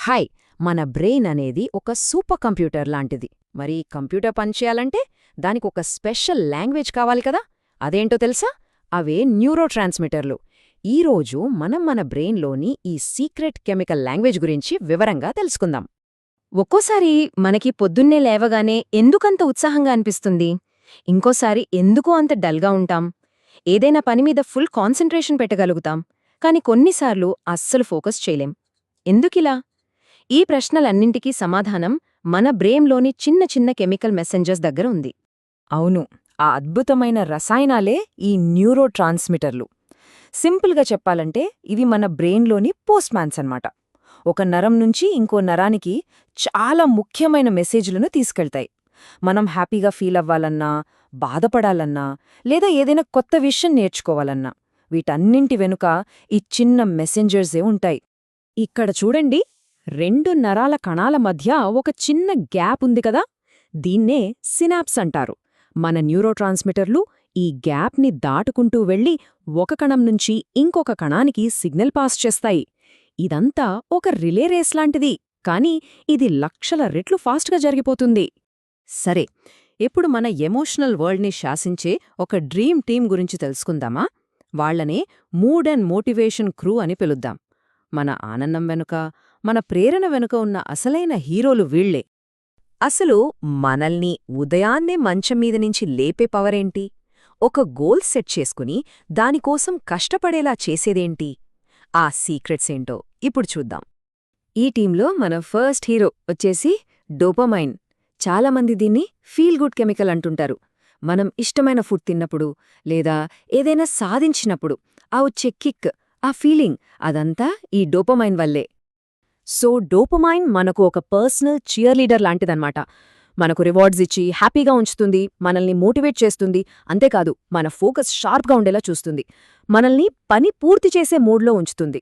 Hi మన brain అనేది ఒక సూపర్ కంప్యూటర్ లాంటిది. మరి కంప్యూటర్ పనిచేయాలంటే దానికి ఒక స్పెషల్ లాంగ్వేజ్ కావాలి కదా. అదేంటో తెలుసా? అవే న్యూరో ట్రాన్స్మిటర్లు. ఈరోజు మనం మన బ్రెయిన్లోని ఈ సీక్రెట్ కెమికల్ లాంగ్వేజ్ గురించి వివరంగా తెలుసుకుందాం. ఒక్కోసారి మనకి పొద్దున్నే లేవగానే ఎందుకంత ఉత్సాహంగా అనిపిస్తుంది, ఇంకోసారి ఎందుకో అంత డల్గా ఉంటాం. ఏదైనా పని మీద ఫుల్ కాన్సంట్రేషన్ పెట్టగలుగుతాం, కాని కొన్నిసార్లు అస్సలు ఫోకస్ చేయలేం. ఎందుకిలా? ఈ ప్రశ్నలన్నింటికీ సమాధానం మన బ్రెయిన్లోని చిన్న చిన్న కెమికల్ మెసెంజర్స్ దగ్గర ఉంది. అవును, ఆ అద్భుతమైన రసాయనాలే ఈ న్యూరో ట్రాన్స్మిటర్లు. సింపుల్గా చెప్పాలంటే ఇవి మన బ్రెయిన్లోని పోస్ట్మ్యాన్స్ అన్నమాట. ఒక నరం నుంచి ఇంకో నరానికి చాలా ముఖ్యమైన మెసేజ్లను తీసుకెళ్తాయి. మనం హ్యాపీగా ఫీల్ అవ్వాలన్నా, బాధపడాలన్నా, లేదా ఏదైనా కొత్త విషయం నేర్చుకోవాలన్నా వీటన్నింటి వెనుక ఈ చిన్న మెసెంజర్సే ఉంటాయి. ఇక్కడ చూడండి, రెండు నరాల కణాల మధ్య ఒక చిన్న గ్యాప్ ఉంది కదా, దీన్నే సినాప్స్ అంటారు. మన న్యూరోట్రాన్స్మిటర్లు ఈ గ్యాప్ని దాటుకుంటూ వెళ్లి ఒక కణం నుంచి ఇంకొక కణానికి సిగ్నల్ పాస్ చేస్తాయి. ఇదంతా ఒక రిలే రేస్ లాంటిది, కానీ ఇది లక్షల రెట్లు ఫాస్ట్గా జరిగిపోతుంది. సరే, ఇప్పుడు మన ఎమోషనల్ వరల్డ్ని శాసించే ఒక డ్రీమ్ టీం గురించి తెలుసుకుందామా? వాళ్లనే మూడ్ అండ్ మోటివేషన్ క్రూ అని పిలుద్దాం. మన ఆనందం వెనుక, మన ప్రేరణ వెనుక ఉన్న అసలైన హీరోలు వీళ్లే. అసలు మనల్ని ఉదయాన్నే మంచం మీద నుంచి లేపే పవరేంటి? ఒక గోల్ సెట్ చేసుకుని దానికోసం కష్టపడేలా చేసేదేంటి? ఆ సీక్రెట్స్ ఏంటో ఇప్పుడు చూద్దాం. ఈ టీంలో మన ఫస్ట్ హీరో వచ్చేసి డోపమైన్. చాలామంది దీన్ని ఫీల్ గుడ్ కెమికల్ అంటుంటారు. మనం ఇష్టమైన ఫుడ్ తిన్నప్పుడు లేదా ఏదైనా సాధించినప్పుడు ఆ వచ్చే కిక్, ఆ ఫీలింగ్, అదంతా ఈ డోపమైన్ వల్లే. సో డోపమైన్ మనకు ఒక పర్సనల్ చియర్లీడర్ లాంటిదన్నమాట. మనకు రివార్డ్స్ ఇచ్చి హ్యాపీగా ఉంచుతుంది, మనల్ని మోటివేట్ చేస్తుంది. అంతేకాదు, మన ఫోకస్ షార్ప్గా ఉండేలా చూస్తుంది, మనల్ని పని పూర్తి చేసే మూడ్లో ఉంచుతుంది.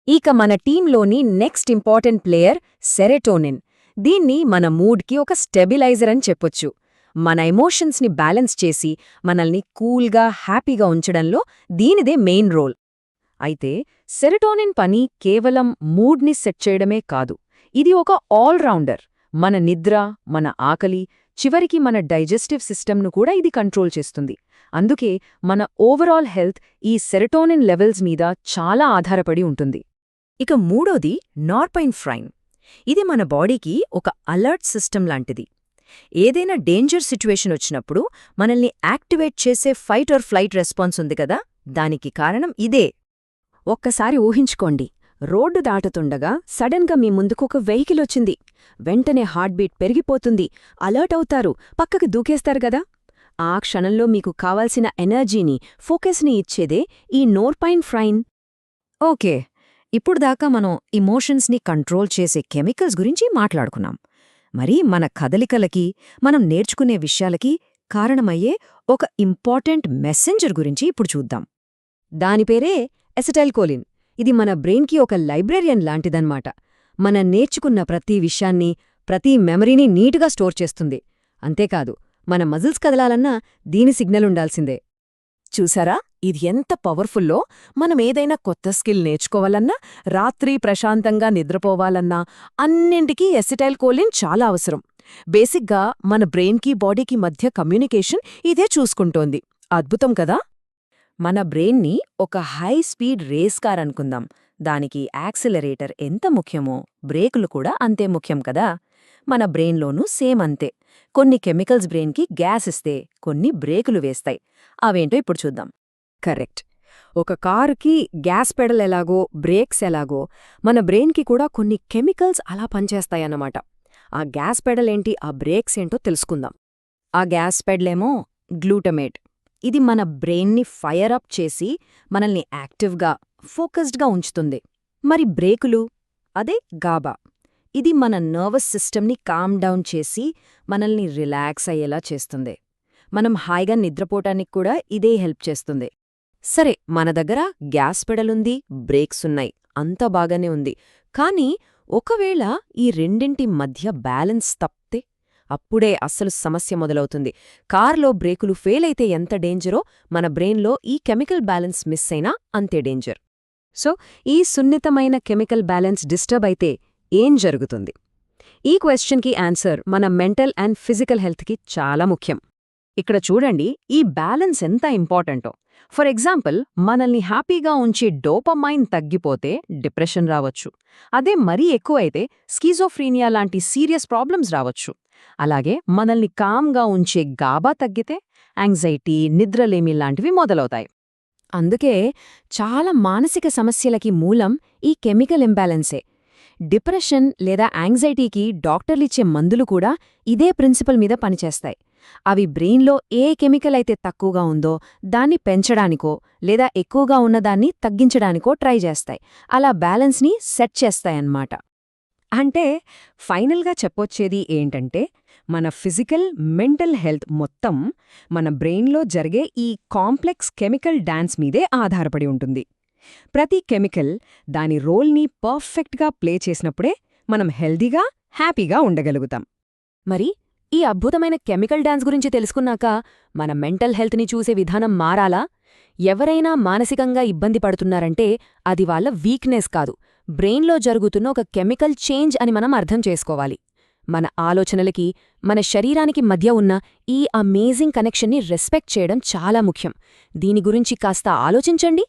ఇక మన టీంలోని నెక్స్ట్ ఇంపార్టెంట్ ప్లేయర్ సెరోటోనిన్. దీన్ని మన మూడ్కి ఒక స్టెబిలైజర్ అని చెప్పొచ్చు. మన ఎమోషన్స్ని బ్యాలెన్స్ చేసి మనల్ని కూల్గా, హ్యాపీగా ఉంచడంలో దీనిదే మెయిన్ రోల్. అయితే సెరోటోనిన్ పని కేవలం మూడ్ని సెట్ చేయడమే కాదు, ఇది ఒక ఆల్రౌండర్. మన నిద్ర, మన ఆకలి, చివరికి మన డైజెస్టివ్ సిస్టమ్ను కూడా ఇది కంట్రోల్ చేస్తుంది. అందుకే మన ఓవరాల్ హెల్త్ ఈ సెరోటోనిన్ లెవెల్స్ మీద చాలా ఆధారపడి ఉంటుంది. ఇక మూడోది నార్పైన్ఫ్రైన్. ఇది మన బాడీకి ఒక అలర్ట్ సిస్టమ్ లాంటిది. ఏదైనా డేంజర్ సిచ్యువేషన్ వచ్చినప్పుడు మనల్ని యాక్టివేట్ చేసే ఫైట్ ఆర్ ఫ్లైట్ రెస్పాన్స్ ఉంది కదా, దానికి కారణం ఇదే. ఒక్కసారి ఊహించుకోండి, రోడ్డు దాటుతుండగా సడన్గా మీ ముందుకు ఒక వెహికల్ వచ్చింది. వెంటనే హార్ట్ బీట్ పెరిగిపోతుంది, అలర్ట్ అవుతారు, పక్కకి దూకేస్తారు గదా. ఆ క్షణంలో మీకు కావాల్సిన ఎనర్జీని, ఫోకస్ని ఇచ్చేదే ఈ నార్పైన్ఫ్రైన్. ఓకే, ఇప్పుడుదాకా మనం ఇమోషన్స్ని కంట్రోల్ చేసే కెమికల్స్ గురించి మాట్లాడుకున్నాం. మరి మన కదలికలకి, మనం నేర్చుకునే విషయాలకి కారణమయ్యే ఒక ఇంపార్టెంట్ మెసెంజర్ గురించి ఇప్పుడు చూద్దాం. దాని పేరే ఎసిటైల్కోలిన్. ఇది మన బ్రెయిన్కి ఒక లైబ్రేరియన్ లాంటిదన్నమాట. మనం నేర్చుకున్న ప్రతి విషయాన్ని, ప్రతి మెమరీని నీటుగా స్టోర్ చేస్తుంది. అంతేకాదు, మన మజిల్స్ కదలాలన్నా దీని సిగ్నల్ ఉండాల్సిందే. చూసారా, ఇది ఎంత పవర్ఫుల్లో! మనం ఏదైనా కొత్త స్కిల్ నేర్చుకోవాలన్నా, రాత్రి ప్రశాంతంగా నిద్రపోవాలన్నా అన్నింటికీ ఎసిటైల్కోలిన్ చాలా అవసరం. బేసిక్గా మన బ్రెయిన్కి, బాడీకి మధ్య కమ్యూనికేషన్ ఇదే చూసుకుంటోంది. అద్భుతం కదా. మన బ్రెయిన్ని ఒక హై స్పీడ్ రేస్ కార్ అనుకుందాం. దానికి యాక్సిలరేటర్ ఎంత ముఖ్యమో బ్రేకులు కూడా అంతే ముఖ్యం కదా. మన బ్రెయిన్లోనూ సేమ్ అంతే. కొన్ని కెమికల్స్ బ్రెయిన్కి గ్యాస్ ఇస్తే, కొన్ని బ్రేకులు వేస్తాయి. అవేంటో ఇప్పుడు చూద్దాం. కరెక్ట్, ఒక కారుకి గ్యాస్ పెడల్ ఎలాగో, బ్రేక్స్ ఎలాగో మన బ్రెయిన్కి కూడా కొన్ని కెమికల్స్ అలా పనిచేస్తాయన్నమాట. ఆ గ్యాస్ పెడల్ ఏంటి, ఆ బ్రేక్స్ ఏంటో తెలుసుకుందాం. ఆ గ్యాస్ పెడలేమో గ్లూటమేట్. ఇది మన బ్రెయిన్ని ఫైర్ అప్ చేసి మనల్ని యాక్టివ్గా, ఫోకస్డ్గా ఉంచుతుంది. మరి బ్రేకులు, అదే గాబా. ఇది మన నర్వస్ సిస్టమ్ని కామ్ డౌన్ చేసి మనల్ని రిలాక్స్ అయ్యేలా చేస్తుంది. మనం హాయిగా నిద్రపోవటానికి కూడా ఇదే హెల్ప్ చేస్తుంది. సరే, మన దగ్గర గ్యాస్ పెడలుంది, బ్రేక్స్ ఉన్నాయి, అంతా బాగానే ఉంది. కానీ ఒకవేళ ఈ రెండింటి మధ్య బ్యాలెన్స్ తప్పితే అప్పుడే అస్సలు సమస్య మొదలవుతుంది. కార్లో బ్రేకులు ఫెయిల్ అయితే ఎంత డేంజరో, మన బ్రెయిన్లో ఈ కెమికల్ బ్యాలెన్స్ మిస్ అయినా అంతే డేంజర్. సో ఈ సున్నితమైన కెమికల్ బ్యాలెన్స్ డిస్టర్బ్ అయితే ఏం జరుగుతుంది? ఈ క్వశ్చన్కి ఆన్సర్ మన మెంటల్ అండ్ ఫిజికల్ హెల్త్కి చాలా ముఖ్యం. ఇక్కడ చూడండి, ఈ బ్యాలెన్స్ ఎంత ఇంపార్టెంటో. ఫర్ ఎగ్జాంపుల్, మనల్ని హ్యాపీగా ఉంచే డోపమైన్ తగ్గిపోతే డిప్రెషన్ రావచ్చు. అదే మరీ ఎక్కువైతే స్కీజోఫ్రీనియా లాంటి సీరియస్ ప్రాబ్లమ్స్ రావచ్చు. అలాగే మనల్ని కామ్గా ఉంచే గాబా తగ్గితే యాంగ్జైటీ, నిద్రలేమి లాంటివి మొదలవుతాయి. అందుకే చాలా మానసిక సమస్యలకి మూలం ఈ కెమికల్ ఇంబ్యాలెన్సే. డిప్రెషన్ లేదా యాంగ్జైటీకి డాక్టర్లిచ్చే మందులు కూడా ఇదే ప్రిన్సిపల్ మీద పనిచేస్తాయి. అవి బ్రెయిన్లో ఏ కెమికల్ అయితే తక్కువగా ఉందో దాన్ని పెంచడానికో లేదా ఎక్కువగా ఉన్నదాన్ని తగ్గించడానికో ట్రై చేస్తాయి. అలా బ్యాలెన్స్ని సెట్ చేస్తాయన్నమాట. అంటే ఫైనల్గా చెప్పొచ్చేది ఏంటంటే, మన ఫిజికల్, మెంటల్ హెల్త్ మొత్తం మన బ్రెయిన్లో జరిగే ఈ కాంప్లెక్స్ కెమికల్ డాన్స్ మీదే ఆధారపడి ఉంటుంది. ప్రతి కెమికల్ దాని రోల్ని పర్ఫెక్ట్గా ప్లే చేసినప్పుడే మనం హెల్దీగా, హ్యాపీగా ఉండగలుగుతాం. మరి ఈ అద్భుతమైన కెమికల్ డాన్స్ గురించి తెలుసుకున్నాక మన మెంటల్ హెల్త్ని చూసే విధానం మారాలా? ఎవరైనా మానసికంగా ఇబ్బంది పడుతున్నారంటే అది వాళ్ళ వీక్నెస్ కాదు, బ్రెయిన్లో జరుగుతున్న ఒక కెమికల్ చేంజ్ అని మనం అర్థం చేసుకోవాలి. మన ఆలోచనలకి, మన శరీరానికి మధ్య ఉన్న ఈ అమేజింగ్ కనెక్షన్ని రెస్పెక్ట్ చేయడం చాలా ముఖ్యం. దీని గురించి కాస్త ఆలోచించండి.